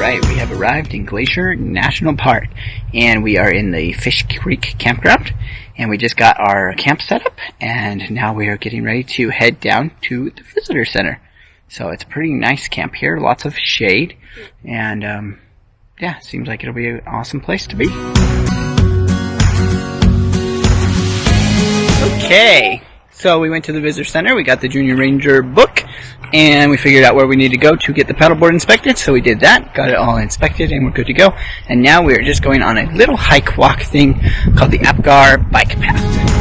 Alright, we have arrived in Glacier National Park, and we are in the Fish Creek campground, and we just got our camp set up, and now we are getting ready to head down to the visitor center. So it's a pretty nice camp here, lots of shade, and yeah, seems like it'll be an awesome place to be. Okay, so we went to the visitor center, we got the Junior Ranger book, and we figured out where we need to go to get the paddleboard inspected, so we did that, got it all inspected, and we're good to go. And now we're just going on a little hike walk thing called the Apgar bike path.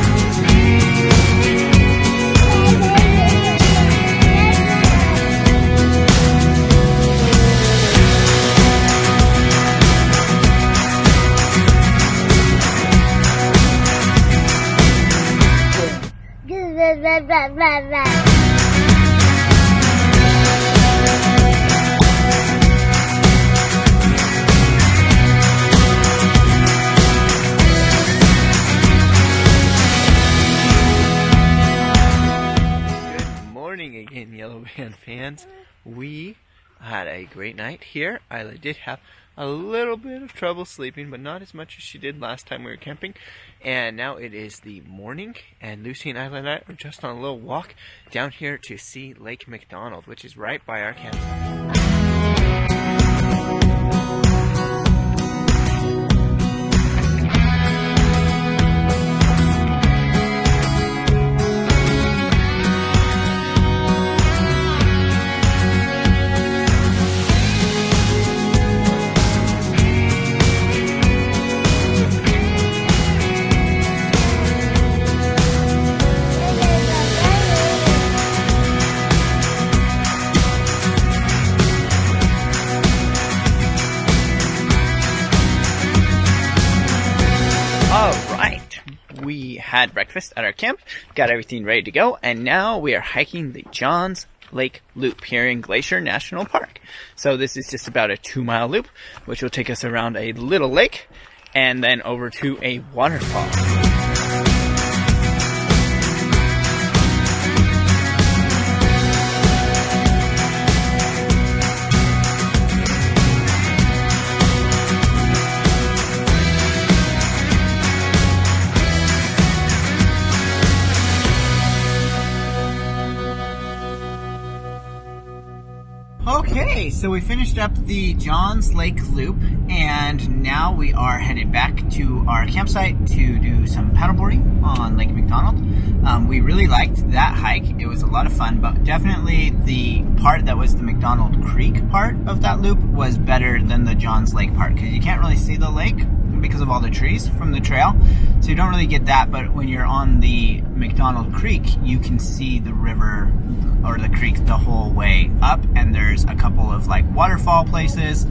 Again, Yellow Band fans, we had a great night here. Isla did have a little bit of trouble sleeping, but not as much as she did last time we were camping. And now it is the morning, and Lucy and Isla and I are just on a little walk down here to see Lake McDonald, which is right by our campsite. We had breakfast at our camp, got everything ready to go, and now we are hiking the Johns Lake Loop here in Glacier National Park. So this is just about a 2-mile loop, which will take us around a little lake and then over to a waterfall. Okay, so we finished up the Johns Lake Loop, and now we are headed back to our campsite to do some paddleboarding on Lake McDonald. We really liked that hike. It was a lot of fun, but definitely the part that was the McDonald Creek part of that loop was better than the Johns Lake part, because you can't really see the lake because of all the trees from the trail, so you don't really get that. But when you're on the McDonald Creek, you can see the river or the creek the whole way up, and there's a couple of like waterfall places,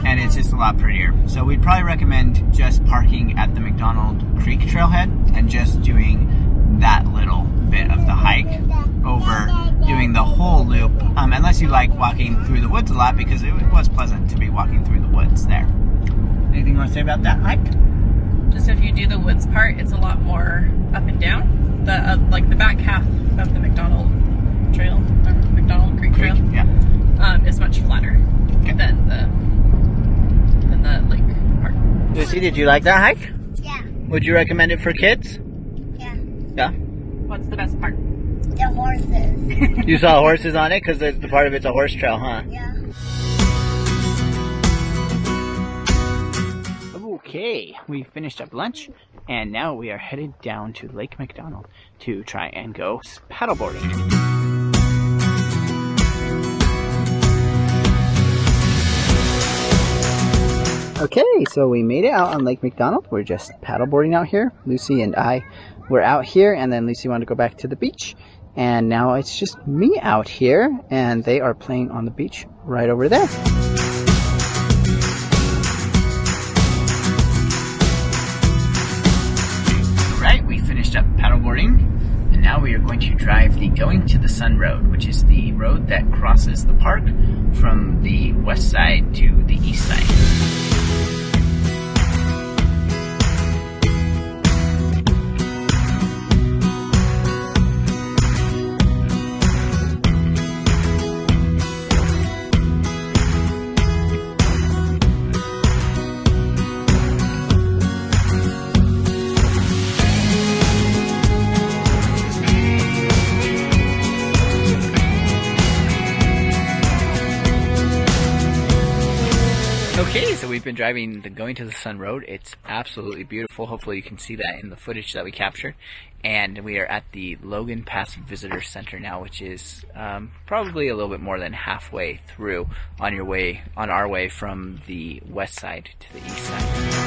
and it's just a lot prettier. So we'd probably recommend just parking at the McDonald Creek trailhead and just doing that little bit of the hike over doing the whole loop, unless you like walking through the woods a lot, because it was pleasant to be walking through the woods there. Anything you want to say about that hike? Just if you do the woods part, it's a lot more up and down. The like the back half of the McDonald Trail, or McDonald Creek Trail, is much flatter than the lake part. Lucy, did you like that hike? Yeah. Would you recommend it for kids? Yeah. Yeah. What's the best part? The horses. You saw horses on it because the part of it's a horse trail, huh? Yeah. Okay, we finished up lunch, and now we are headed down to Lake McDonald to try and go paddleboarding. Okay, so we made it out on Lake McDonald. We're just paddleboarding out here. Lucy and I were out here, and then Lucy wanted to go back to the beach. And now it's just me out here, and they are playing on the beach right over there. Alright, we finished up paddleboarding, and now we are going to drive the Going to the Sun Road, which is the road that crosses the park from the west side to the east side. Okay, so we've been driving the Going to the Sun Road. It's absolutely beautiful. Hopefully you can see that in the footage that we captured. And we are at the Logan Pass Visitor Center now, which is probably a little bit more than halfway through on our way from the west side to the east side.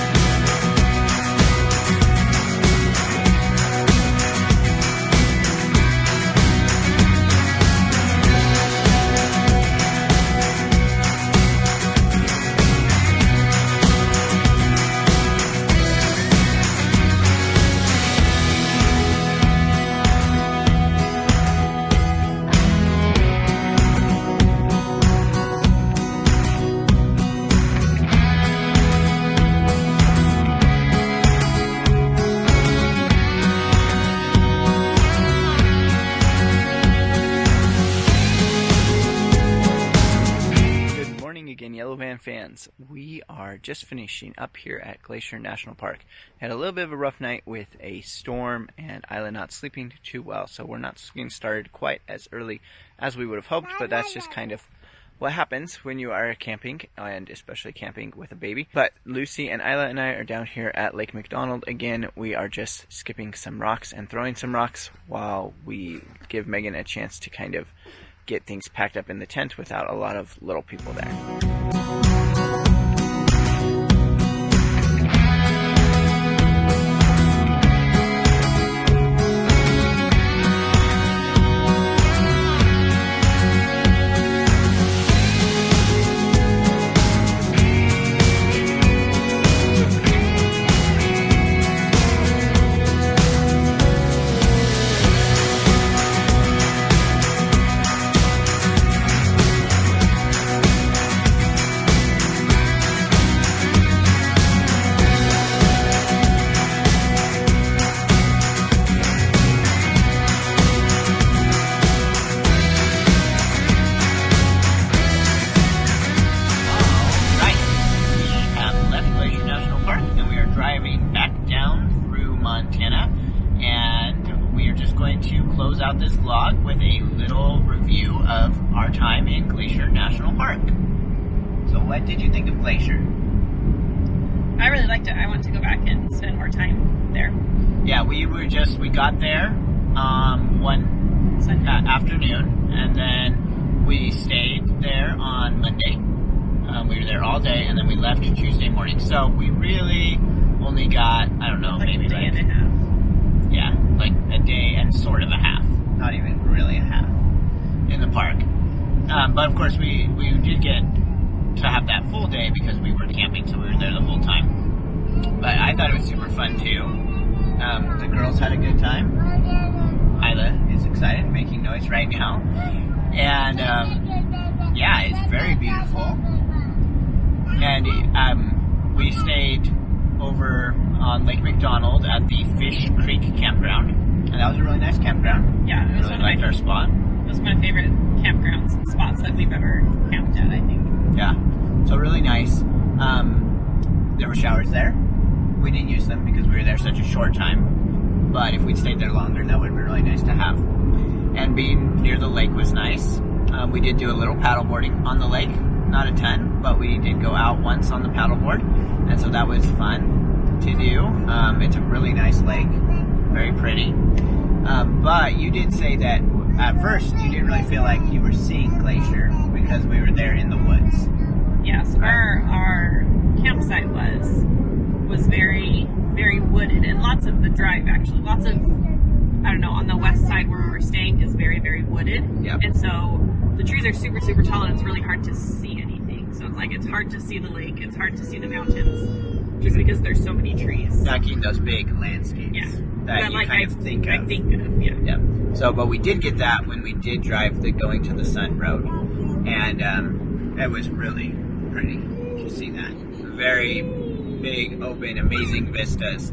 Fans, we are just finishing up here at Glacier National Park. Had a little bit of a rough night with a storm and Isla not sleeping too well, so we're not getting started quite as early as we would have hoped, but that's just kind of what happens when you are camping, and especially camping with a baby. But Lucy and Isla and I are down here at Lake McDonald. Again, we are just skipping some rocks and throwing some rocks while we give Megan a chance to kind of get things packed up in the tent without a lot of little people there. Close out this vlog with a little review of our time in Glacier National Park. So what did you think of Glacier? I really liked it. I want to go back and spend more time there. Yeah, we got there one Sunday afternoon, and then we stayed there on Monday. We were there all day, and then we left Tuesday morning. So we really only got, I don't know, like maybe a day like and a half. Yeah, like a day and sort of a half. Not even really a half in the park. But of course we did get to have that full day because we were camping, so we were there the whole time. But I thought it was super fun too. The girls had a good time. Isla is excited, making noise right now. And yeah, it's very beautiful. And we stayed over on Lake McDonald at the Fish Creek Campground, and that was a really nice campground. Yeah, it was really liked our spot. It was my favorite campgrounds and spots that we've ever camped at, I think. Yeah, so really nice. There were showers there. We didn't use them because we were there such a short time, but if we'd stayed there longer, that would have been really nice to have. And being near the lake was nice. We did do a little paddleboarding on the lake, not a ton, but we did go out once on the paddleboard, and so that was fun to do. It's a really nice lake, very pretty. But you did say that at first you didn't really feel like you were seeing Glacier because we were there in the woods. Yes, our campsite was very, very wooded, and lots of the drive actually, lots of, I don't know, on the west side where we were staying is very, very wooded. Yep. And so the trees are super, super tall, and it's really hard to see anything. So it's hard to see the lake, it's hard to see the mountains, just because there's so many trees. Lacking those big landscapes. Yeah. That you kind of think of. I think of, yeah. Yep. So, but we did get that when we did drive the Going to the Sun Road, and it was really pretty to see that. Very big, open, amazing vistas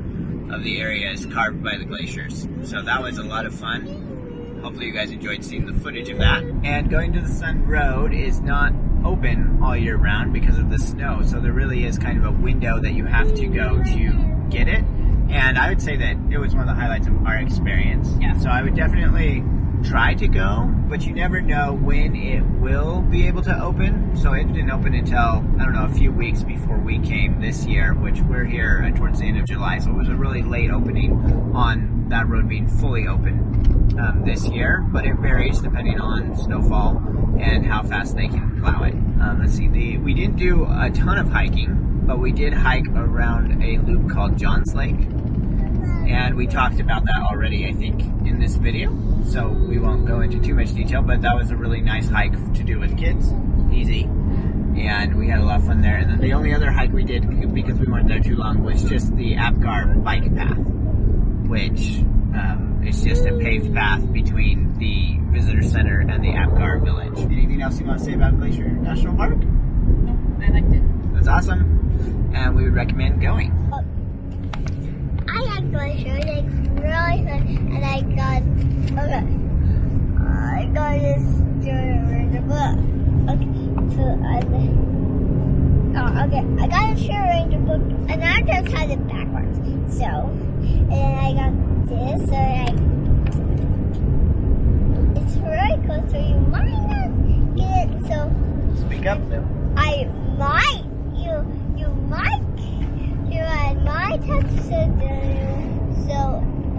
of the areas carved by the glaciers. So that was a lot of fun. Hopefully you guys enjoyed seeing the footage of that. And Going to the Sun Road is not open all year round because of the snow, so there really is kind of a window that you have to go to get it. And I would say that it was one of the highlights of our experience. Yeah. So I would definitely try to go, but you never know when it will be able to open. So it didn't open until, I don't know, a few weeks before we came this year, which we're here towards the end of July. So it was a really late opening on that road being fully open this year, but it varies depending on snowfall and how fast they can plow it. Let's see, we didn't do a ton of hiking, but we did hike around a loop called Johns Lake. And we talked about that already, I think, in this video. So we won't go into too much detail, but that was a really nice hike to do with kids. Easy. And we had a lot of fun there. And then the only other hike we did, because we weren't there too long, was just the Apgar bike path, which is just a paved path between the visitor center and the Apgar village. Anything else you want to say about Glacier National Park? No, I liked it. That's awesome. And we would recommend going. I like Glacier, like really fun, and I got this the book. Okay, so I got a Sure Ranger book, and I just had it backwards. So, and then I got this, so it's really cool, so you might not get it, so. Speak up. I might, you might have to sit there. So,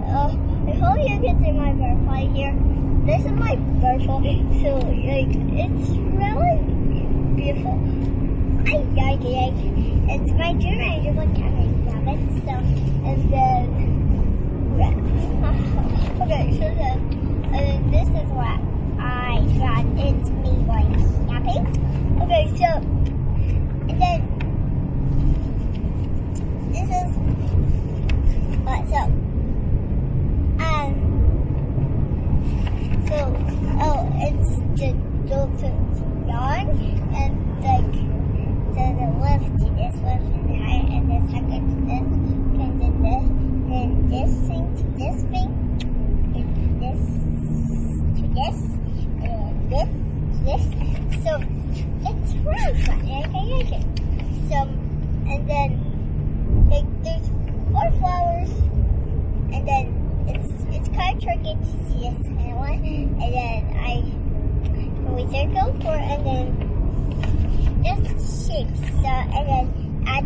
I hope you can see my butterfly here. This is my butterfly, so like it's really beautiful. I like it. It's my dream ranger one time I love it. So, and then okay, so then this is what I got. It's me going camping. Okay, so and then. This is it's the dolphin's yarn, and like the lift is lifting higher, and this happens to this, and then this thing to this thing, and this to this, and this to this. So it's really fun. I like it. So and then. Like there's 4 flowers, and then it's kind of tricky to see this one, and then we circle 4, and then just shapes. So and then add